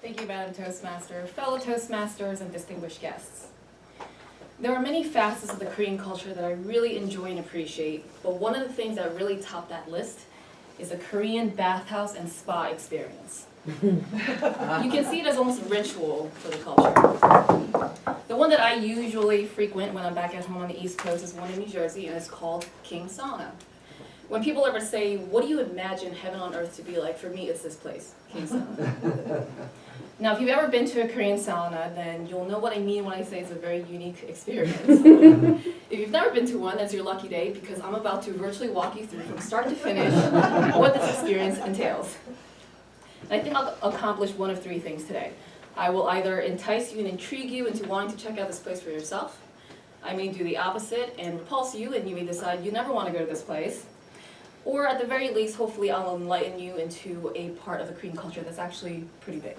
Thank you, Madam Toastmaster, fellow Toastmasters, and distinguished guests. There are many facets of the Korean culture that I really enjoy and appreciate, but one of the things that really top that list is a Korean bathhouse and spa experience. You can see it as almost a ritual for the culture. The one that I usually frequent when I'm back at home on the East Coast is one in New Jersey, and it's called King Sauna. When people ever say, what do you imagine heaven on earth to be like? For me, it's this place, King Sauna. Now, if you've ever been to a Korean sauna, then you'll know what I mean when I say it's a very unique experience. If you've never been to one, that's your lucky day, because I'm about to virtually walk you through from start to finish what this experience entails. And I think I'll accomplish one of three things today. I will either entice you and intrigue you into wanting to check out this place for yourself. I may do the opposite and repulse you, and you may decide you never want to go to this place. Or at the very least, hopefully I'll enlighten you into a part of the Korean culture that's actually pretty big.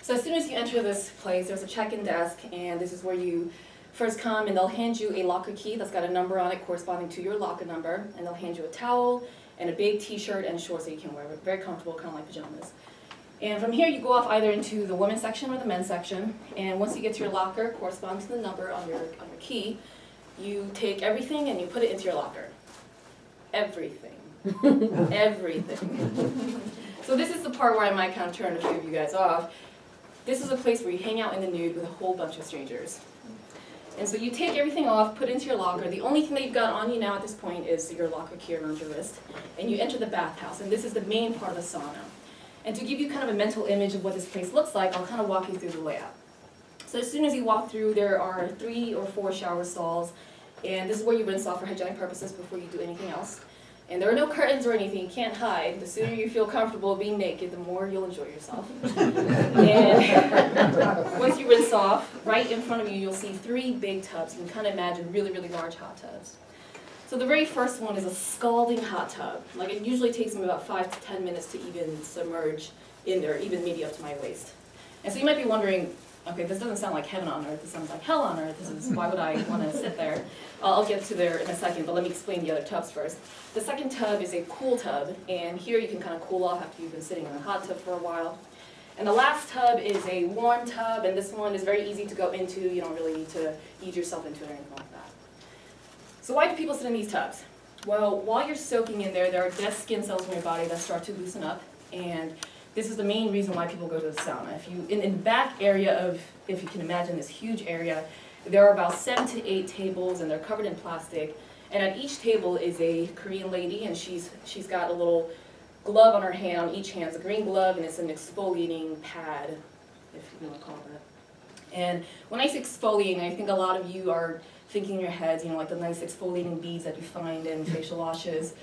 So as soon as you enter this place, there's a check-in desk, and this is where you first come, and they'll hand you a locker key that's got a number on it corresponding to your locker number, and they'll hand you a towel and a big t-shirt and shorts that you can wear, very comfortable, kind of like pajamas. And from here you go off either into the women's section or the men's section, and once you get to your locker, corresponding to the number on your key, you take everything and you put it into your locker. Everything. Everything. So this is the part where I might kind of turn a few of you guys off. This is a place where you hang out in the nude with a whole bunch of strangers. And so you take everything off, put it into your locker. The only thing that you've got on you now at this point is your locker key around your wrist. And you enter the bathhouse, and this is the main part of the sauna. And to give you kind of a mental image of what this place looks like, I'll kind of walk you through the layout. So as soon as you walk through, there are 3 or 4 shower stalls, and this is where you rinse off for hygienic purposes before you do anything else. And there are no curtains or anything, you can't hide. The sooner you feel comfortable being naked, the more you'll enjoy yourself. And once you rinse off, right in front of you, you'll see 3 big tubs. You can kind of imagine really, really large hot tubs. So the very first one is a scalding hot tub. Like, it usually takes me about 5 to 10 minutes to even submerge in there, even maybe up to my waist. And so you might be wondering, okay, this doesn't sound like heaven on earth, this sounds like hell on earth. Why would I want to sit there? I'll get to there in a second, but let me explain the other tubs first. The second tub is a cool tub, and here you can kind of cool off after you've been sitting in a hot tub for a while. And the last tub is a warm tub, and this one is very easy to go into. You don't really need to ease yourself into it or anything like that. So why do people sit in these tubs? Well, while you're soaking in there, there are dead skin cells in your body that start to loosen up, and this is the main reason why people go to the sauna. If you, in the back area of, if you can imagine this huge area, there are about 7 to 8 tables, and they're covered in plastic. And at each table is a Korean lady, and she's got a little glove on her hand, on each hand. It's a green glove, and it's an exfoliating pad, if you want to call it that. And when I say exfoliating, I think a lot of you are thinking in your heads, you know, like the nice exfoliating beads that you find in facial washes.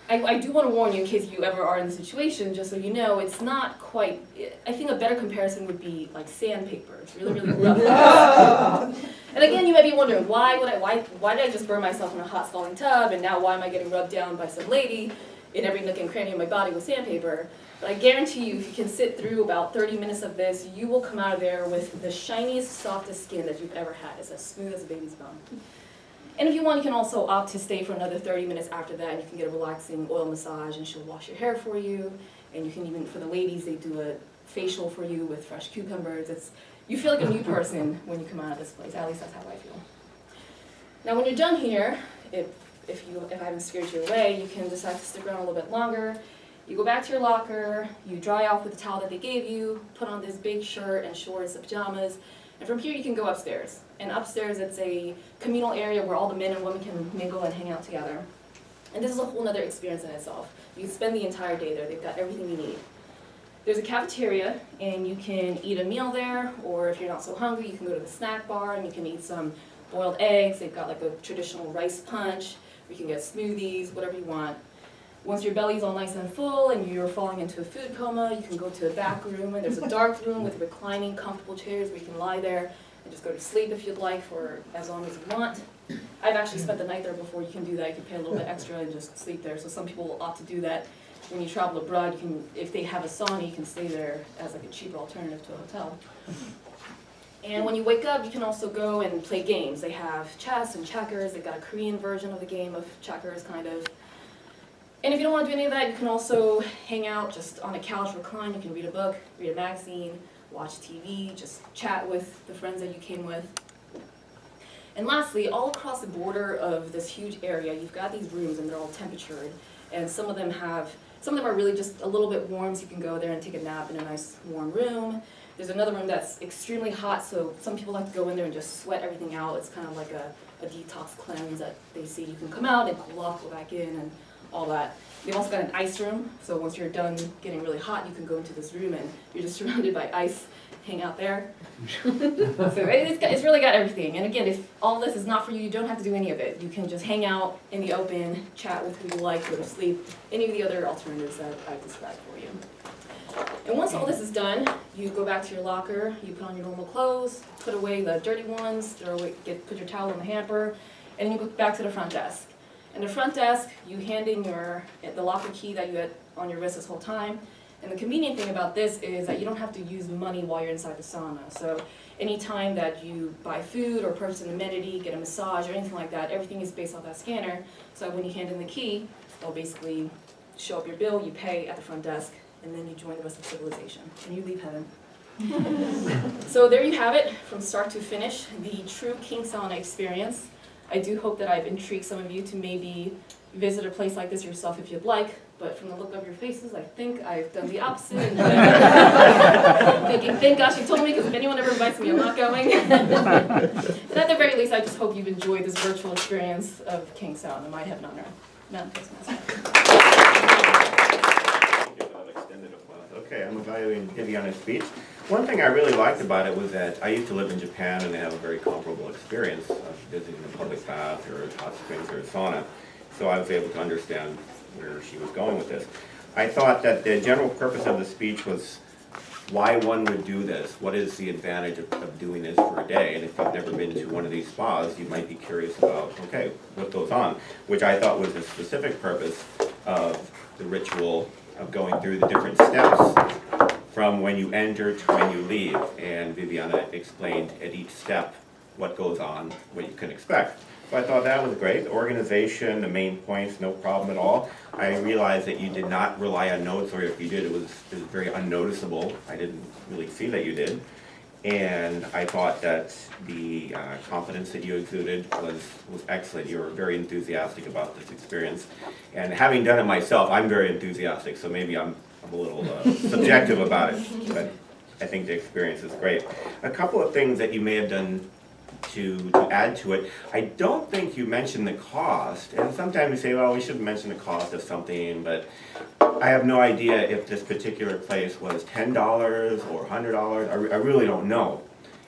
I do want to warn you, in case you ever are in the situation, just so you know, it's not quite, I think a better comparison would be like sandpaper. It's really, really rough. And again, you might be wondering, why did I just burn myself in a hot scalding tub, and now why am I getting rubbed down by some lady in every nook and cranny of my body with sandpaper? But I guarantee you, if you can sit through about 30 minutes of this, you will come out of there with the shiniest, softest skin that you've ever had. It's as smooth as a baby's bum. And if you want, you can also opt to stay for another 30 minutes after that, and you can get a relaxing oil massage, and she'll wash your hair for you. And you can even, for the ladies, they do a facial for you with fresh cucumbers. You feel like a new person when you come out of this place. At least that's how I feel. Now, when you're done here, if I haven't scared you away, you can decide to stick around a little bit longer. You go back to your locker, you dry off with the towel that they gave you, put on this big shirt and shorts and pajamas, and from here you can go upstairs. And upstairs, it's a communal area where all the men and women can mingle and hang out together. And this is a whole other experience in itself. You can spend the entire day there. They've got everything you need. There's a cafeteria, and you can eat a meal there, or if you're not so hungry, you can go to the snack bar and you can eat some boiled eggs. They've got like a traditional rice punch. You can get smoothies, whatever you want. Once your belly's all nice and full and you're falling into a food coma, you can go to the back room, and there's a dark room with reclining, comfortable chairs where you can lie there and just go to sleep if you'd like for as long as you want. I've actually spent the night there before. You can do that. You can pay a little bit extra and just sleep there. So some people will opt to do that. When you travel abroad, you can, if they have a sauna, you can stay there as like a cheaper alternative to a hotel. And when you wake up, you can also go and play games. They have chess and checkers. They've got a Korean version of the game of checkers, kind of. And if you don't want to do any of that, you can also hang out just on a couch, recline. You can read a book, read a magazine, watch TV, just chat with the friends that you came with. And lastly, all across the border of this huge area, you've got these rooms and they're all temperatured. And some of them are really just a little bit warm, so you can go there and take a nap in a nice warm room. There's another room that's extremely hot, so some people like to go in there and just sweat everything out. It's kind of like a detox cleanse that they see. You can come out and cool off, go back in, and all that. They've also got an ice room, so once you're done getting really hot, you can go into this room and you're just surrounded by ice, hang out there. So it's really got everything. And again, if all this is not for you, you don't have to do any of it. You can just hang out in the open, chat with who you like, go to sleep, any of the other alternatives that I've described for you. And once all this is done, you go back to your locker, you put on your normal clothes, put away the dirty ones, put your towel in the hamper, and then you go back to the front desk. And the front desk, you hand in the locker key that you had on your wrist this whole time. And the convenient thing about this is that you don't have to use money while you're inside the sauna. So anytime that you buy food or purchase an amenity, get a massage or anything like that, everything is based off that scanner. So when you hand in the key, they'll basically show up your bill, you pay at the front desk, and then you join the rest of civilization, and you leave heaven. So there you have it, from start to finish, the true king sauna experience. I do hope that I've intrigued some of you to maybe visit a place like this yourself if you'd like, but from the look of your faces, I think I've done the opposite. And thinking, thank gosh you told me, because if anyone ever invites me, I'm not going. And at the very least, I just hope you've enjoyed this virtual experience of king sauna, my heaven on earth. Okay, I'm evaluating Viviana's speech. One thing I really liked about it was that I used to live in Japan and they have a very comparable experience of visiting a public bath or a hot springs or a sauna. So I was able to understand where she was going with this. I thought that the general purpose of the speech was why one would do this. What is the advantage of doing this for a day? And if you've never been to one of these spas, you might be curious about, okay, what goes on? Which I thought was the specific purpose of the ritual of going through the different steps from when you enter to when you leave. And Viviana explained at each step what goes on, what you can expect. So I thought that was great. The organization, the main points, no problem at all. I realized that you did not rely on notes, or if you did, it was very unnoticeable. I didn't really see that you did. And I thought that the confidence that you exuded was excellent. You were very enthusiastic about this experience. And having done it myself, I'm very enthusiastic, so maybe I'm a little subjective about it. But I think the experience is great. A couple of things that you may have done to add to it. I don't think you mentioned the cost, and sometimes you say, well, we should mention the cost of something, but I have no idea if this particular place was $10 or $100. I really don't know.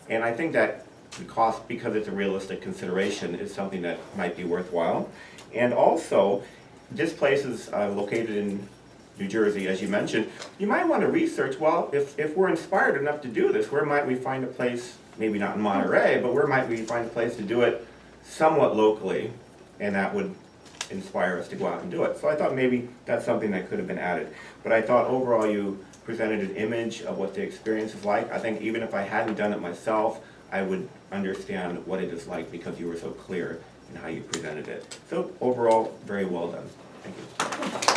And I think that the cost, because it's a realistic consideration, is something that might be worthwhile. And also, this place is located in New Jersey, as you mentioned. You might want to research, well, if we're inspired enough to do this, where might we find a place, maybe not in Monterey, but where might we find a place to do it somewhat locally, and that would inspire us to go out and do it. So I thought maybe that's something that could have been added. But I thought overall you presented an image of what the experience is like. I think even if I hadn't done it myself, I would understand what it is like because you were so clear in how you presented it. So overall, very well done. Thank you.